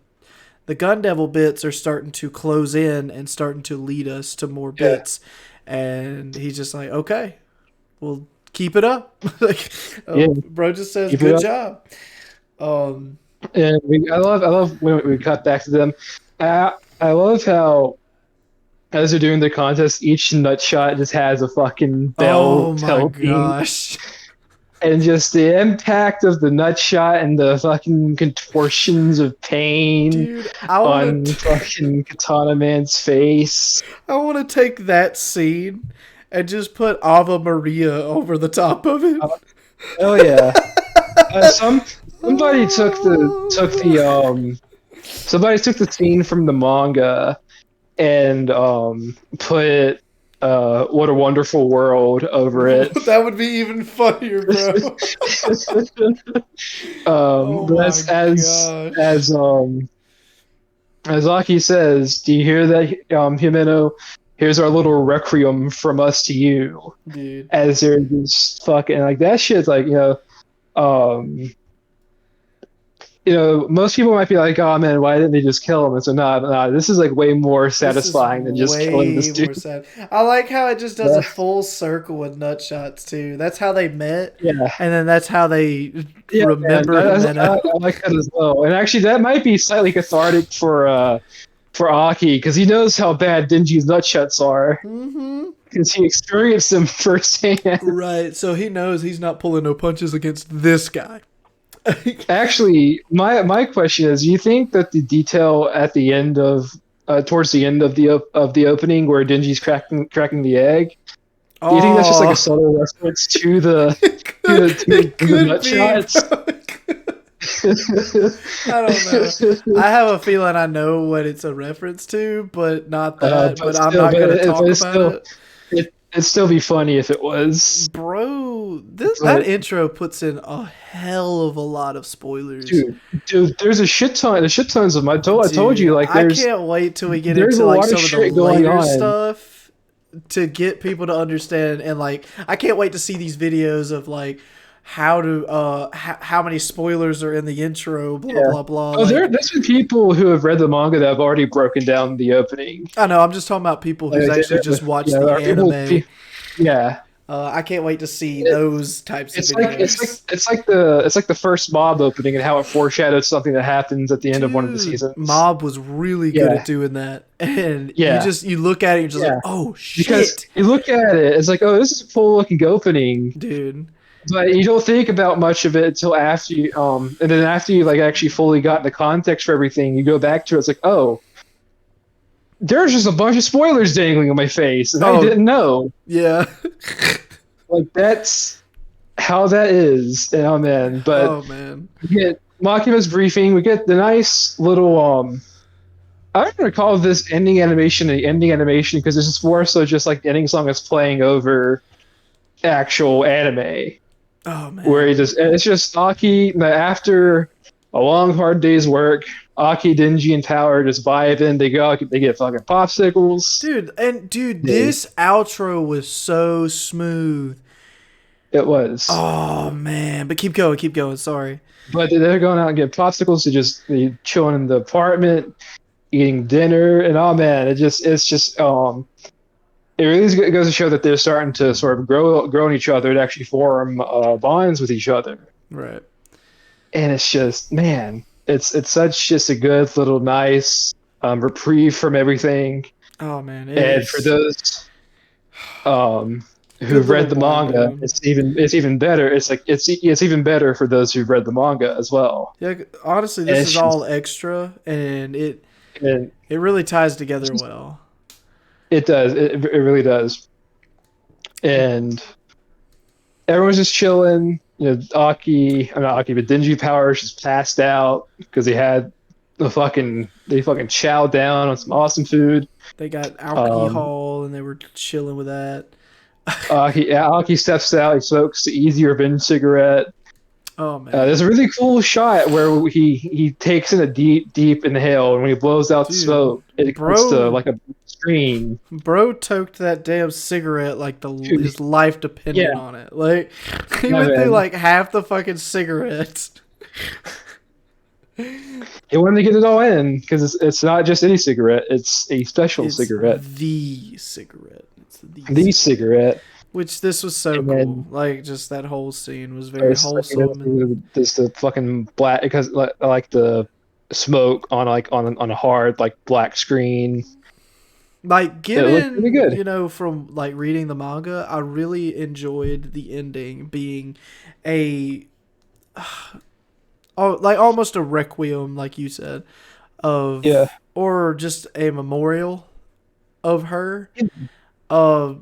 gun devil bits are starting to close in and starting to lead us to more yeah, bits, and he's just like, okay, well, keep it up. Like, yeah. bro just says Keep it good up. job. um And I love when we cut back to them. I love how as they're doing the contest, each nut shot just has a fucking bell oh my telling, gosh. and just the impact of the nut shot and the fucking contortions of pain Dude, on fucking Katana Man's face. I want to take that scene and just put Ave Maria over the top of it. Oh yeah. Somebody somebody took the scene from the manga and put "What a Wonderful World" over it. That would be even funnier, bro. Oh But my gosh. as Aki says, do you hear that, Himeno? Here's our little requiem from us to you. Dude. As they're just fucking like that shit's like, um, most people might be like, "Oh man, why didn't they just kill him?" And so, nah, this is like way more This is satisfying than just killing way this more dude. sad. I like how it just does Yeah, a full circle with nut shots too. That's how they met, yeah, and then that's how they yeah, man. remember I Himeno. like that as well. And actually, that might be slightly cathartic for Aki because he knows how bad Dingy's nutshots are Mm-hmm. because he experienced them firsthand. Right. So he knows he's not pulling no punches against this guy. Actually, my question is: do you think that the detail at the end of towards the end of the opening where Dingy's cracking the egg? Do you think that's just like a Oh, subtle reference to it the could nut be, shots? bro. I don't know. I have a feeling I know what it's a reference to, but not that. But I'm not gonna talk about it. It'd still be funny if it was. Bro, that But intro puts in a hell of a lot of spoilers. there's a shit ton. There's shit tons of them. I told Dude, you, like I can't wait till we get there's into a like lot of some of the shit going later on. stuff to get people to understand, and like I can't wait to see these videos of like how many spoilers are in the intro, blah Yeah. blah blah. Oh, Like, there's been people who have read the manga that have already broken down the opening. I know, I'm just talking about people who's Like, actually just watched yeah, the there are people. anime. Yeah. I can't wait to see It, those types of it's like videos. it's like the first mob opening and how it foreshadows something that happens at the end of one of the Dude, seasons. Mob was really good at Yeah. doing that, and Yeah. you look at it, and you're just like, Yeah. oh Because shit, you look at it, it's like, oh, this is a cool looking opening. dude. But you don't think about much of it until after you and then after you like actually fully got the context for everything, you go back to it, it's like, oh, there's just a bunch of spoilers dangling in my face, and I Oh didn't know. yeah, Like that's how that is. And oh man, but oh man, we get Makima's briefing, we get the nice little I'm gonna call this ending animation the ending animation because this is more so just like the ending song is playing over actual anime. oh Where man, he just it's just Aki after a long hard day's work. Aki, Denji, and Power just vibe in. They go. They get fucking popsicles. dude, They, this outro was so smooth. it was, Oh man, but keep going. Sorry. but they're going out and get popsicles. They chilling in the apartment, eating dinner, and oh man, it's just it really goes to show that they're starting to sort of grow in each other and actually form bonds with each other. Right. And it's just man, it's such just a good little nice reprieve from everything. Oh man, And for those good who've little read the wind manga, down. it's even better. It's like it's even better for those who've read the manga as well. Yeah, honestly, And this it's is just all extra, and and it really ties together well. it does it really does. And everyone's just chilling. You know, I'm not Aki, but Denji Power just passed out because they fucking chowed down on some awesome food. They got Um, alcohol, and they were chilling with that. Aki steps out. He smokes the Easy Revenge cigarette. Oh man, There's a really cool shot where he takes in a deep inhale, and when he blows out the dude, smoke, it comes to like a screen. bro, toked that damn cigarette like Dude, his life depended yeah, on it. Like he yeah, went through man. like half the fucking cigarettes. He wanted to get it all in because it's not just any cigarette; it's a special It's cigarette. the cigarette. It's the The cigarette. cigarette, Which this was so and cool. then Like just that whole scene was very it's like, wholesome and there's the fucking black because like the smoke on on a hard like black screen. like It looked really given, good. you know, from like reading the manga, I really enjoyed the ending being a oh, like almost a requiem, like you said, Yeah. of or just a memorial of her.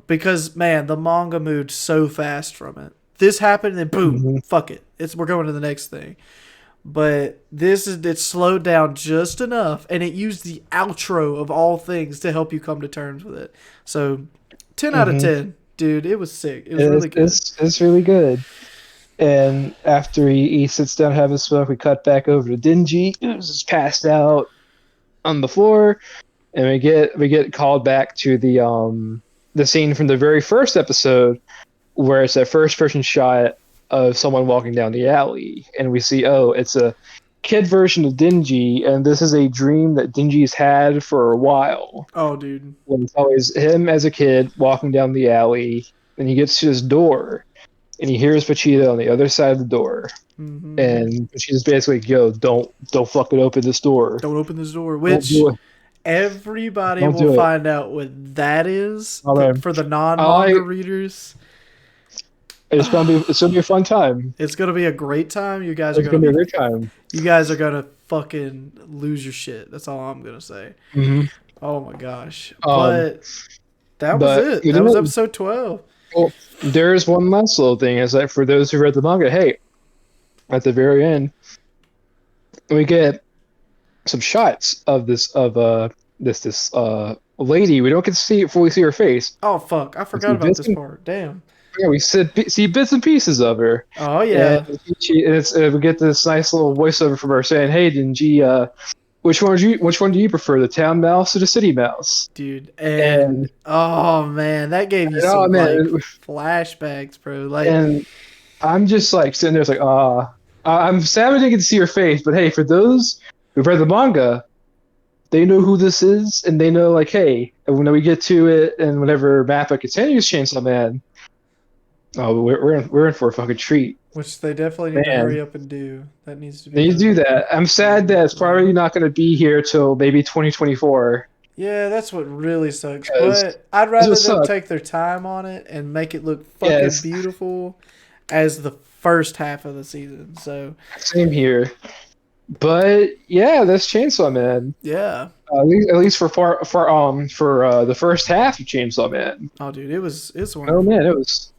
Because man, the manga moved so fast from it. This happened and then boom, Mhm. fuck it. We're going to the next thing. But it slowed down just enough, and it used the outro of all things to help you come to terms with it. So, 10 out of 10, dude. It was sick. It was really good. It's really good. And after he sits down, have a smoke, we cut back over to Dingy, who's just passed out on the floor, and we get called back to the scene from the very first episode where it's that first person shot of someone walking down the alley, and we see it's a kid version of Dingy, and this is a dream that Dingy's had for a while. Oh, dude. When it's always him as a kid walking down the alley, and he gets to his door, and he hears Pachita on the other side of the door, Mm-hmm. and Pachita's basically, "Yo, don't fucking open this door. Don't open this door. Don't Which do it. everybody Don't will do it." find out what that is All right. for the non-manga I readers. it's gonna be a fun time. It's gonna be a great time. You guys are It's gonna gonna be a great time. you guys are gonna fucking lose your shit. That's all I'm gonna say. Mm-hmm. Oh my gosh. Um, But that was but it. you That was know, episode 12. well, there's one last little thing is that for those who read the manga, hey, at the very end, we get some shots of this lady. We don't get to fully see her face. Oh fuck. I forgot about this part. Damn. Yeah, we see bits and pieces of her. Oh yeah. And we get this nice little voiceover from her saying, "Hey, Denji, which one do you prefer, the town mouse or the city mouse?" Dude. And And oh man, that gave you oh some man, like flashbacks, bro. Like and I'm just like sitting there, it's like, I'm sad I didn't get to see your face, but hey, for those who've read the manga, they know who this is, and they know like, hey, when we get to it, and whenever Mappa continues Chainsaw Man, oh, we're in for a fucking treat, Which they definitely need to man. hurry up and do. That needs to be They need to do done that. I'm sad that it's immediately. probably not going to be here till maybe 2024 Yeah, that's what really sucks. because But I'd this will rather them suck. take their time on it and make it look fucking Yes, beautiful as the first half of the season. So, same here. But yeah, that's Chainsaw Man. yeah. At least for the first half of Chainsaw Man. Oh, dude, it's Oh man, wonderful. it was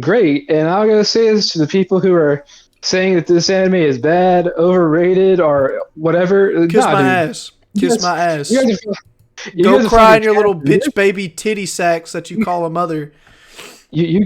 great. And I'm gonna say this to the people who are saying that this anime is bad, overrated, or whatever. Kiss Nah, my dude. ass. You Kiss guys, my you ass. guys are, you Go guys are cry in fucking your little captain. bitch baby titty sacks that you call a mother. You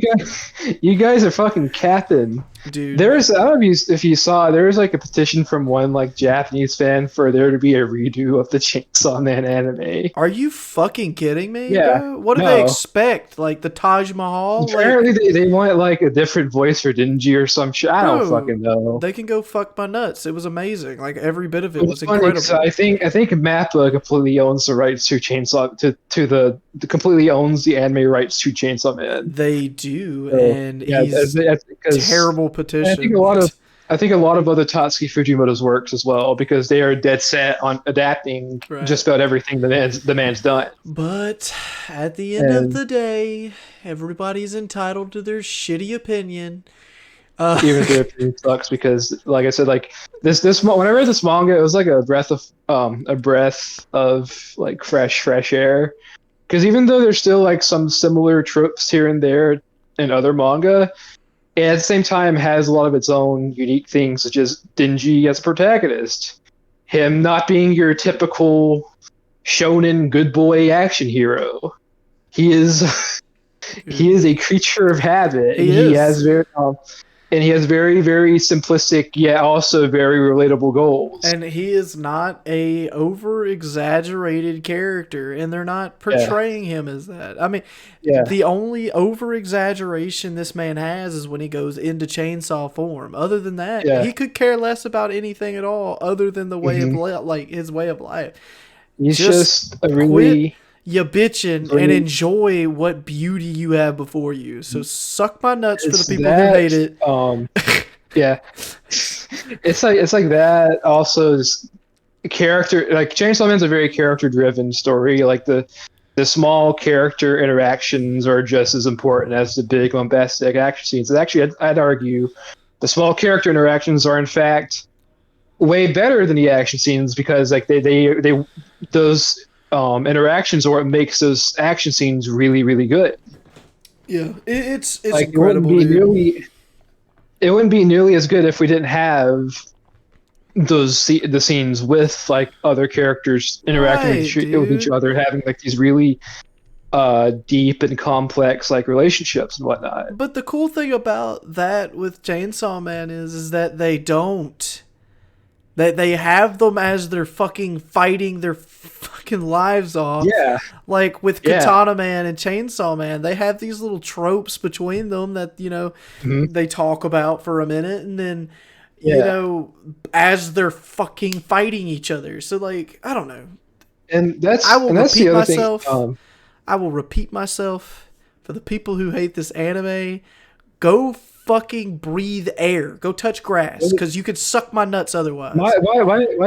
guys are fucking capping. Dude, There's I don't know if you saw there was like a petition from one like Japanese fan for there to be a redo of the Chainsaw Man anime. are you fucking kidding me, Yeah, bro? What do they no. expect? Like the Taj Mahal? Like, Apparently they want like a different voice for Denji or some shit. I don't bro, fucking know. they can go fuck my nuts. It was amazing. Like every bit of It it was was funny because incredible. I think Mappa completely owns the rights to Chainsaw to the completely owns the anime rights to Chainsaw Man. They do, So and yeah, he's that's because terrible I think petition. I think a lot of other Tatsuki Fujimoto's works as well because they are dead set on adapting Right. just about everything the man's done. But at the end of And the day, everybody's entitled to their shitty opinion. Uh, even if their opinion sucks because like I said, like when I read this manga, it was like a breath of like fresh air. Because even though there's still like some similar tropes here and there in other manga, it at the same time has a lot of its own unique things, such as Denji as a protagonist, him not being your typical shonen good boy action hero. He is he dude, is a creature of habit, he is. and he has very simplistic yet also very relatable goals. And he is not a over exaggerated character, and they're not Yeah, portraying him as that. I mean, yeah, the only over exaggeration this man has is when he goes into chainsaw form. Other than that, yeah. he could care less about anything at all, other than the way of Hmm. like his way of life. He's Just just a quit really you bitching and great. enjoy what beauty you have before you. So suck my nuts for the It's people who that hate it. yeah. It's like that. Also, this character like Chainsaw Man's a very character driven story. Like the small character interactions are just as important as the big bombastic action scenes. And actually, I'd argue the small character interactions are in fact way better than the action scenes because like they those interactions are what makes those action scenes really good. Yeah, it's Like incredible, dude. it wouldn't be nearly as good if we didn't have the scenes with like other characters interacting Right, with each dude. other, having like these really deep and complex like relationships and whatnot. But the cool thing about that with Chainsaw Man is that they don't. That they have them as they're fucking fighting their fucking lives off. Yeah, Like with yeah, Katana Man and Chainsaw Man, they have these little tropes between them that, hmm, they talk about for a minute and then, yeah. as they're fucking fighting each other. So, like, I don't know. I will And that's the repeat other thing. myself. I will repeat myself for the people who hate this anime. Go fucking breathe air. Go touch grass because you could suck my nuts otherwise. My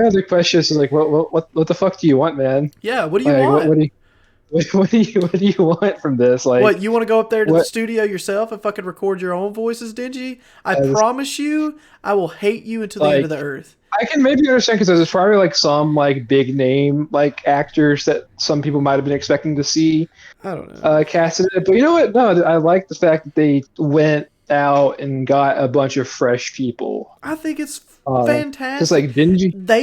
other question is like, what the fuck do you want, man? Yeah, what do you Like, want? what do you want from this? What, Like, you want to go up there to the what? studio yourself and fucking record your own voices, Dingy? I As promise you, I will hate you until the end of like the earth. I can maybe understand because there's probably like some like big name like actors that some people might have been expecting to see I don't know. casted in it. But you know what? No, I like the fact that they went out and got a bunch of fresh people. I think it's Because fantastic. like They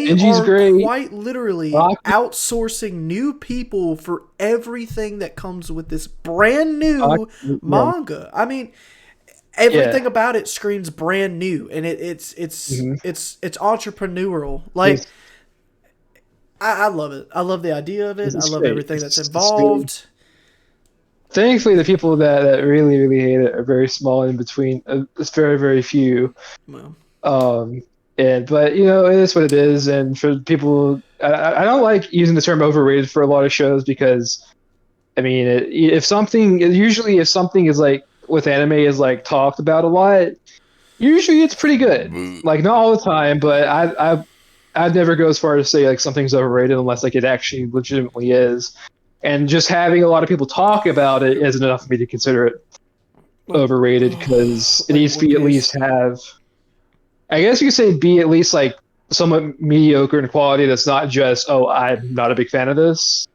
Denji's are great. quite literally Rocky, outsourcing new people for everything that comes with this brand new yeah, manga. I mean, yeah. everything about it screams brand new, and Hmm. it's entrepreneurial. Like, It's, I love it. I love the idea of it. I it's love great. everything that's It's very involved. thankfully, the people that really, really hate it are very small in between. It's very, very few. Well, Um, but you know, it is what it is. And for people, I don't like using the term overrated for a lot of shows because, I mean, if something usually if something is like with anime is like talked about a lot, usually it's pretty good. Like not all the time, but I'd never go as far as to say like something's overrated unless like it actually legitimately is. And just having a lot of people talk about it isn't enough for me to consider it like, overrated because it like needs to One be at least Piece. have. I guess you could say be at least like somewhat mediocre in quality. That's not just I'm not a big fan of this.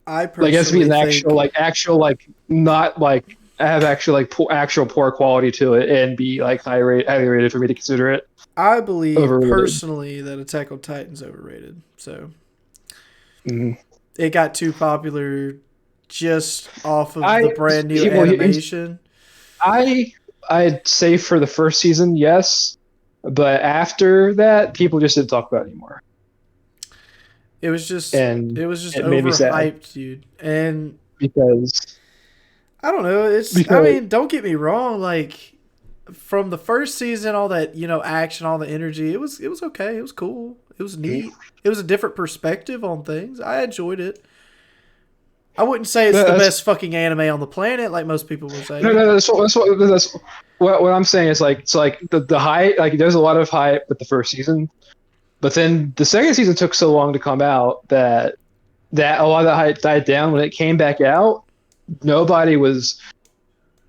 I Like it has to be personally an think actual like not like have actual like actual poor quality to it and be like highly rated for me to consider it I believe overrated. personally that Attack on Titan's overrated. So Mhm. it got too popular just off of I the brand new well, animation. I I'd say for the first season, yes, but after that, people just didn't talk about it anymore, It was just and it was just it made me sad overhyped, dude. And because I don't know. I because mean, don't get me wrong. Like from the first season, all that action, all the energy. It was okay. It was cool. It was neat. It was a different perspective on things. I enjoyed it. I wouldn't say it's the that's best fucking anime on the planet, like most people were no, saying. no, that's what I'm saying is like it's like the hype like there's a lot of hype with the first season, but then the second season took so long to come out that a lot of that hype died down when it came back out. Nobody was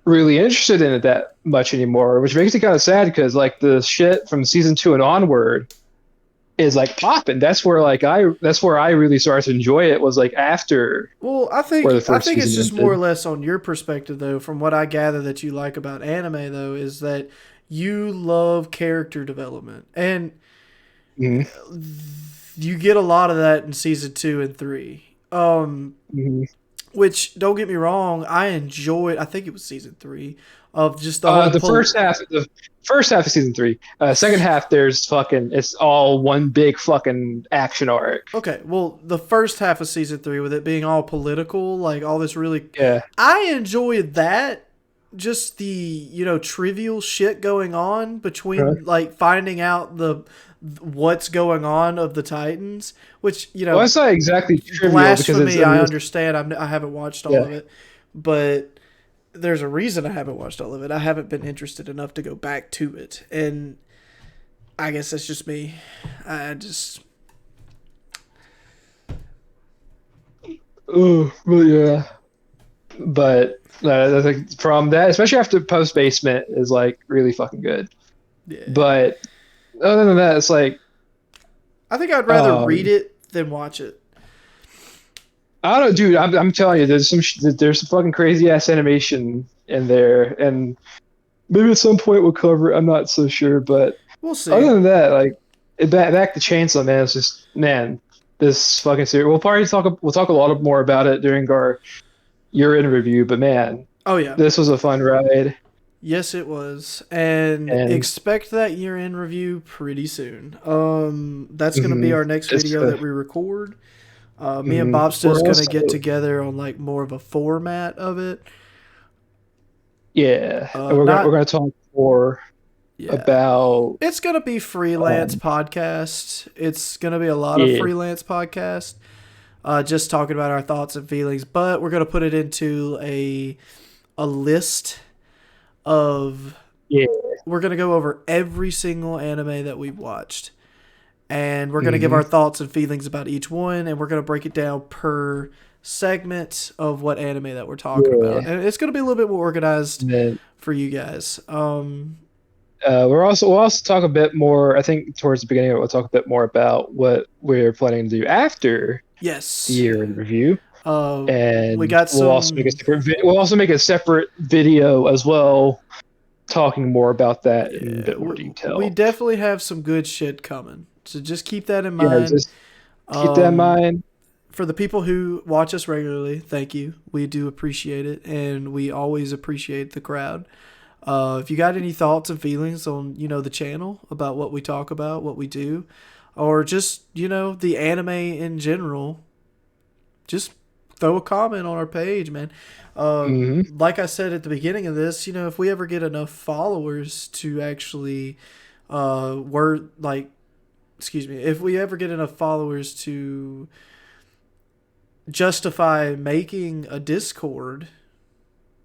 really interested in it that much anymore, which makes it kind of sad because like the shit from season two and onward is like popping. That's where I really started to enjoy it was like after Well, I where the think I first think it's season just more or ended. less on your perspective, though. From what I gather that you like about anime, though, is that you love character development, and Mm-hmm. you get a lot of that in season 2 and 3. Mm-hmm. Which don't get me wrong, I enjoyed. I think it was season 3 of just the whole The first half of season three. Second half, there's fucking. It's all one big fucking action arc. Okay, well, the first half of season 3 with it being all political, like all this really, Yeah. I enjoyed that. Just the trivial shit going on Uh, between like finding out the what's going on of the Titans, which well, it's not exactly trivial because it's. blasphemy. I I mean, understand. I haven't watched all yeah. of it, but there's a reason I haven't watched all of it. I haven't been interested enough to go back to it, and I guess that's just me. I just Ooh, well, yeah. But I think from that, especially after Post Basement, is like really fucking good. yeah. But other than that, it's like I think I'd rather read um, it than watch it. I don't know, dude. I'm telling you, there's some fucking crazy ass animation in there, and maybe at some point we'll cover it. I'm not so sure, but We'll see. other than that, like back to Chainsaw Man, it's just man, this fucking series. We'll talk a lot more about it during our year-end review, but man, Oh yeah. this was a fun ride, Yes, it was, and and expect that year-end review pretty soon. That's gonna be mhm, our next it's video that we record. Me and mhm. Bopsto's We're gonna also get together on like more of a format of it. yeah, and we're Not gonna talk more Yeah, about it's gonna be freelance um podcast. It's gonna be a lot of yeah freelance podcast. Just talking about our thoughts and feelings, but we're gonna put it into a list of. yeah We're gonna go over every single anime that we've watched, and we're gonna give mhm, our thoughts and feelings about each one, and we're gonna break it down per segment of what anime that we're talking about, yeah. and it's gonna be a little bit more organized And then for you guys. we'll also talk a bit more. I think towards the beginning, we'll talk a bit more about what we're planning to do after the Yes. year in review, We and got some. we'll also make a separate video as well, talking more about that in a Yeah, bit more we detail. definitely have some good shit coming. So just keep that in Yeah, mind. just keep that in Um, mind. for the people who watch us regularly, thank you. We do appreciate it, and we always appreciate the crowd. If you got any thoughts and feelings on the channel about what we talk about, what we do, or just the anime in general, just throw a comment on our page, man. Hmm. Like I said at the beginning of this, if we ever get enough followers to actually, word like, excuse me, if we ever get enough followers to justify making a Discord,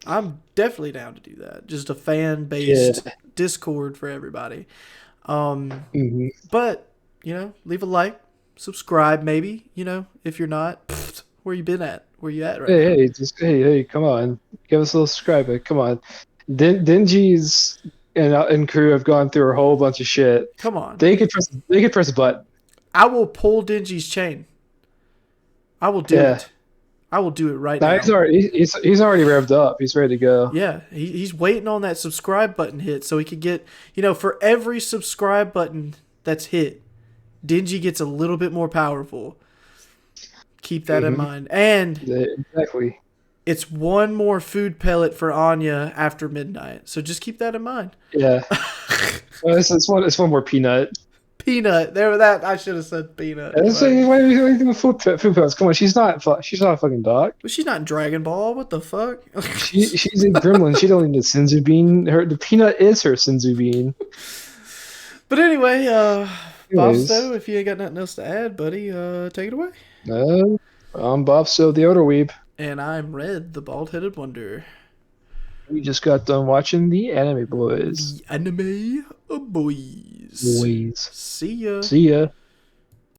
I'm definitely down to do that. Just a fan Yeah. based Discord for everybody. Um, Hmm. but leave a like, subscribe, maybe. If you're not, where you been at? Where you at right now? Hey, come on, give us a little subscribe. Come on, Dingy's and crew have gone through a whole bunch of shit. Come on. They could press a button. I will pull Dingy's chain. I will do Yeah. it. I will do it right Now now. he's already revved up. He's ready to go. Yeah, he's waiting on that subscribe button hit so he could get, for every subscribe button that's hit, Dingy gets a little bit more powerful. Keep that in Hmm. mind. And Yeah, exactly. it's one more food pellet for Anya after midnight. So just keep that in mind. Yeah. Well, it's one more peanut. Peanut. There, that I should have said peanut. Why are you doing food pellets? Come on, she's not a fucking dog. But she's not Dragon Ball. What the fuck? She's a gremlin. She don't need a senzu bean. The peanut is her senzu bean. But anyway, Anyways, Bopsto, if you ain't got nothing else to add, buddy, take it away. I'm Bopsto the Odor Weeb. And I'm Red, the bald-headed wonder. We just got done watching the Anime Boys. The anime boys. Boys. See ya. See ya.